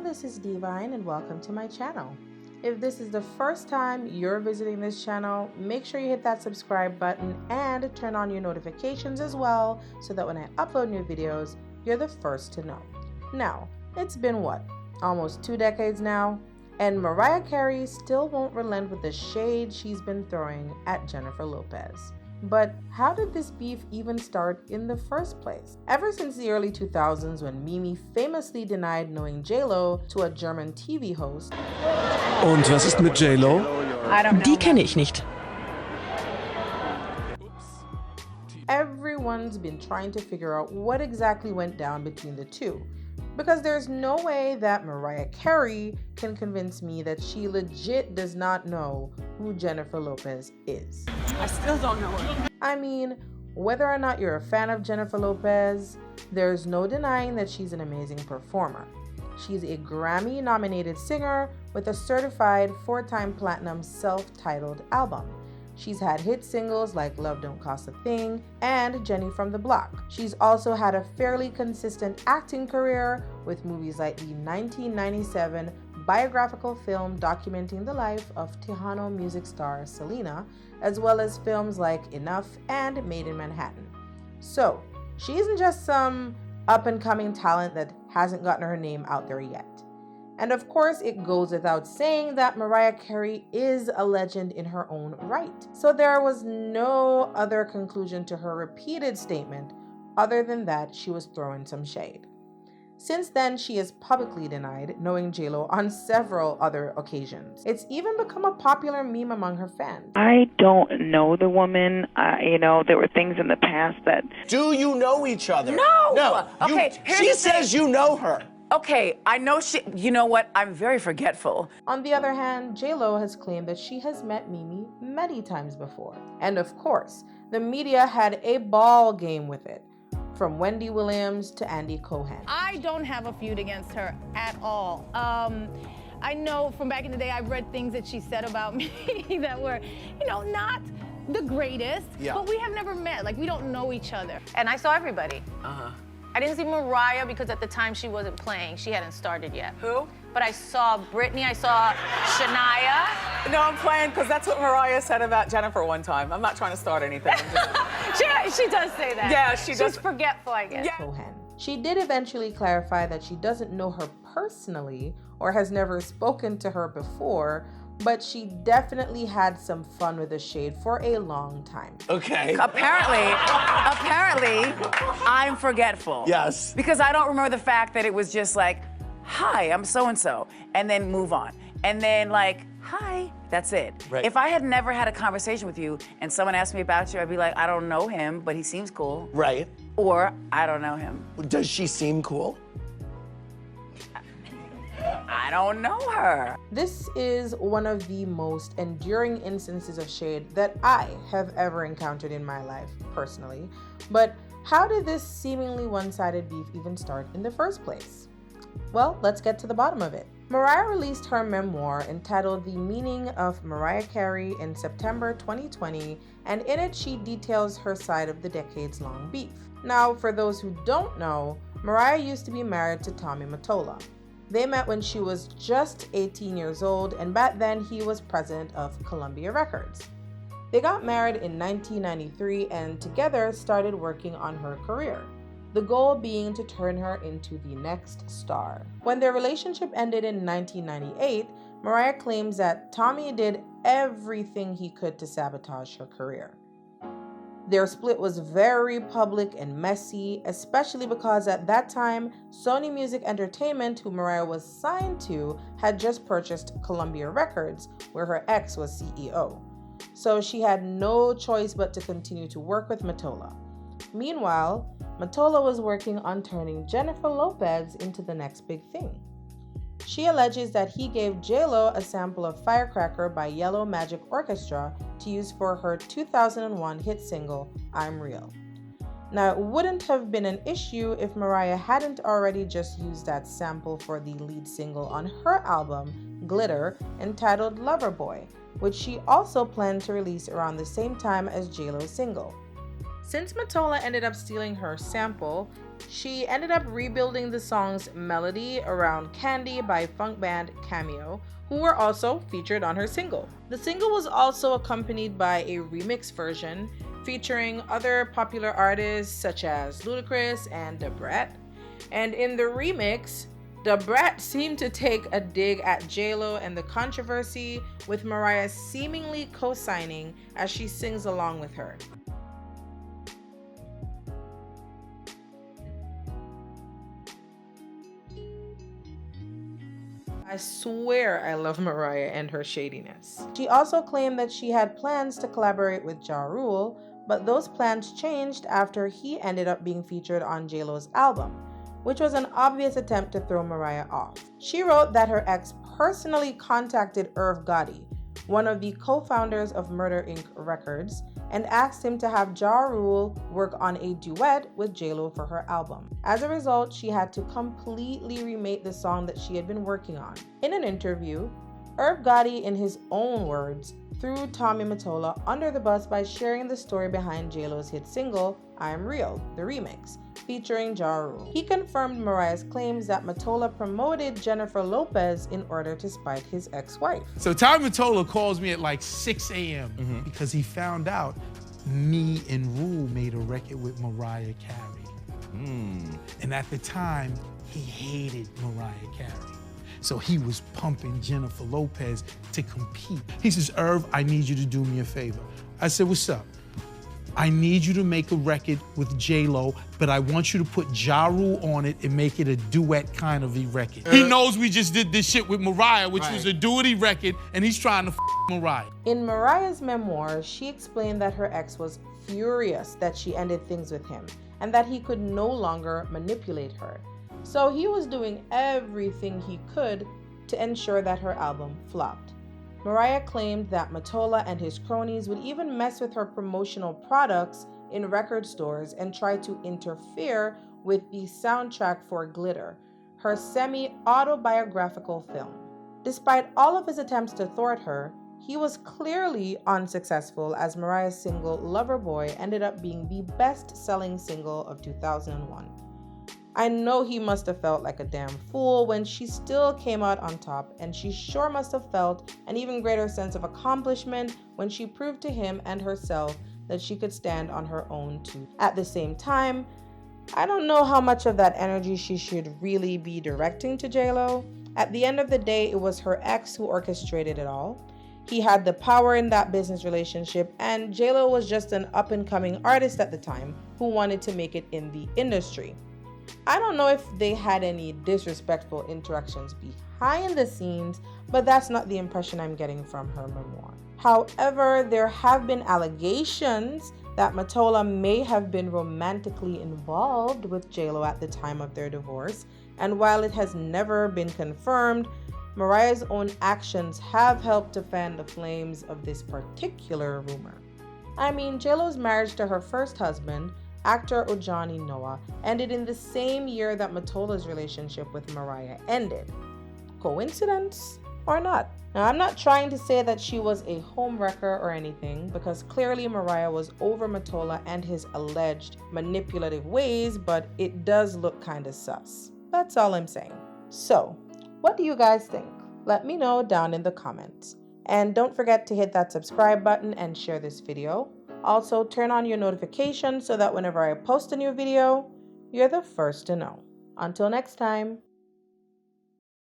this is D-Vyne and welcome to my channel. If this is the first time you're visiting this channel, make sure you hit that subscribe button and turn on your notifications as well so that when I upload new videos, you're the first to know. Now, it's been what? Almost 2 decades now? And Mariah Carey still won't relent with the shade she's been throwing at Jennifer Lopez. But how did this beef even start in the first place? Ever since the early 2000s when Mimi famously denied knowing J-Lo to a German TV host. Und was ist mit J-Lo? Die kenne ich nicht. Everyone's been trying to figure out what exactly went down between the two. Because there's no way that Mariah Carey can convince me that she legit does not know who Jennifer Lopez is. I still don't know her. I mean, whether or not you're a fan of Jennifer Lopez, there's no denying that she's an amazing performer. She's a Grammy-nominated singer with a certified 4-time platinum self-titled album. She's had hit singles like Love Don't Cost a Thing and Jenny from the Block. She's also had a fairly consistent acting career with movies like the 1997 biographical film documenting the life of Tejano music star Selena, as well as films like Enough and Made in Manhattan. So, she isn't just some up-and-coming talent that hasn't gotten her name out there yet. And of course, it goes without saying that Mariah Carey is a legend in her own right. So there was no other conclusion to her repeated statement other than that she was throwing some shade. Since then, she has publicly denied knowing J-Lo on several other occasions. It's even become a popular meme among her fans. I don't know the woman. There were things in the past that... Do you know each other? No! No. Okay, here's she the says you know her. Okay, I know she... You know what? I'm very forgetful. On the other hand, J-Lo has claimed that she has met Mimi many times before. And of course, the media had a ball game with it, from Wendy Williams to Andy Cohen. I don't have a feud against her at all. I know from back in the day, I've read things that she said about me that were, not the greatest, but we have never met. Like, we don't know each other. And I saw everybody. I didn't see Mariah because at the time she wasn't playing. She hadn't started yet. Who? But I saw Britney, I saw Shania. No, I'm playing because that's what Mariah said about Jennifer one time. I'm not trying to start anything. She does say that. Yeah, she does. She's forgetful, I guess. Yeah. Cohen. She did eventually clarify that she doesn't know her personally or has never spoken to her before, but she definitely had some fun with the shade for a long time. Okay. Apparently, I'm forgetful. Yes. Because I don't remember the fact that it was just like, hi, I'm so-and-so, and then move on. And then like, hi, that's it. Right. If I had never had a conversation with you and someone asked me about you, I'd be like, I don't know him, but he seems cool. Right. Or, I don't know him. Does she seem cool? I don't know her. This is one of the most enduring instances of shade that I have ever encountered in my life, personally. But how did this seemingly one-sided beef even start in the first place? Well, let's get to the bottom of it. Mariah released her memoir entitled The Meaning of Mariah Carey in September 2020, and in it she details her side of the decades-long beef. Now, for those who don't know, Mariah used to be married to Tommy Mottola. They met when she was just 18 years old, and back then he was president of Columbia Records. They got married in 1993 and together started working on her career, the goal being to turn her into the next star. When their relationship ended in 1998, Mariah claims that Tommy did everything he could to sabotage her career. Their split was very public and messy, especially because at that time, Sony Music Entertainment, who Mariah was signed to, had just purchased Columbia Records, where her ex was CEO. So she had no choice but to continue to work with Mottola. Meanwhile, Mottola was working on turning Jennifer Lopez into the next big thing. She alleges that he gave J-Lo a sample of Firecracker by Yellow Magic Orchestra to use for her 2001 hit single, I'm Real. Now, it wouldn't have been an issue if Mariah hadn't already just used that sample for the lead single on her album, Glitter, entitled Loverboy, which she also planned to release around the same time as J-Lo's single. Since Mottola ended up stealing her sample, she ended up rebuilding the song's melody around Candy by funk band Cameo, who were also featured on her single. The single was also accompanied by a remix version featuring other popular artists such as Ludacris and Da Brat. And in the remix, Da Brat seemed to take a dig at J-Lo and the controversy, with Mariah seemingly co-signing as she sings along with her. I swear I love Mariah and her shadiness. She also claimed that she had plans to collaborate with Ja Rule, but those plans changed after he ended up being featured on J-Lo's album, which was an obvious attempt to throw Mariah off. She wrote that her ex personally contacted Irv Gotti, one of the co-founders of Murder Inc. Records, and asked him to have Ja Rule work on a duet with J-Lo for her album. As a result, she had to completely remake the song that she had been working on. In an interview, Irv Gotti, in his own words, threw Tommy Mottola under the bus by sharing the story behind J-Lo's hit single, I Am Real, the remix, featuring Ja Rule. He confirmed Mariah's claims that Mottola promoted Jennifer Lopez in order to spite his ex-wife. So Tommy Mottola calls me at like 6 a.m. because he found out me and Rule made a record with Mariah Carey. And at the time, he hated Mariah Carey. So he was pumping Jennifer Lopez to compete. He says, Irv, I need you to do me a favor. I said, what's up? I need you to make a record with J-Lo, but I want you to put Ja Rule on it and make it a duet kind of a record. He knows we just did this shit with Mariah, which was a duety record, and he's trying to Mariah. In Mariah's memoir, she explained that her ex was furious that she ended things with him and that he could no longer manipulate her. So he was doing everything he could to ensure that her album flopped. Mariah claimed that Mottola and his cronies would even mess with her promotional products in record stores and try to interfere with the soundtrack for Glitter, her semi-autobiographical film. Despite all of his attempts to thwart her, he was clearly unsuccessful, as Mariah's single Loverboy ended up being the best-selling single of 2001. I know he must have felt like a damn fool when she still came out on top, and she sure must have felt an even greater sense of accomplishment when she proved to him and herself that she could stand on her own too. At the same time, I don't know how much of that energy she should really be directing to J-Lo. At the end of the day, it was her ex who orchestrated it all. He had the power in that business relationship, and J-Lo was just an up-and-coming artist at the time who wanted to make it in the industry. I don't know if they had any disrespectful interactions behind the scenes, but that's not the impression I'm getting from her memoir. However, there have been allegations that Mottola may have been romantically involved with J-Lo at the time of their divorce, and while it has never been confirmed, Mariah's own actions have helped to fan the flames of this particular rumor. I mean, J-Lo's marriage to her first husband, actor Ojani Noah, ended in the same year that Mottola's relationship with Mariah ended. Coincidence or not? Now, I'm not trying to say that she was a homewrecker or anything, because clearly Mariah was over Mottola and his alleged manipulative ways, but it does look kinda sus. That's all I'm saying. So, what do you guys think? Let me know down in the comments. And don't forget to hit that subscribe button and share this video. Also, turn on your notifications so that whenever I post a new video, you're the first to know. Until next time.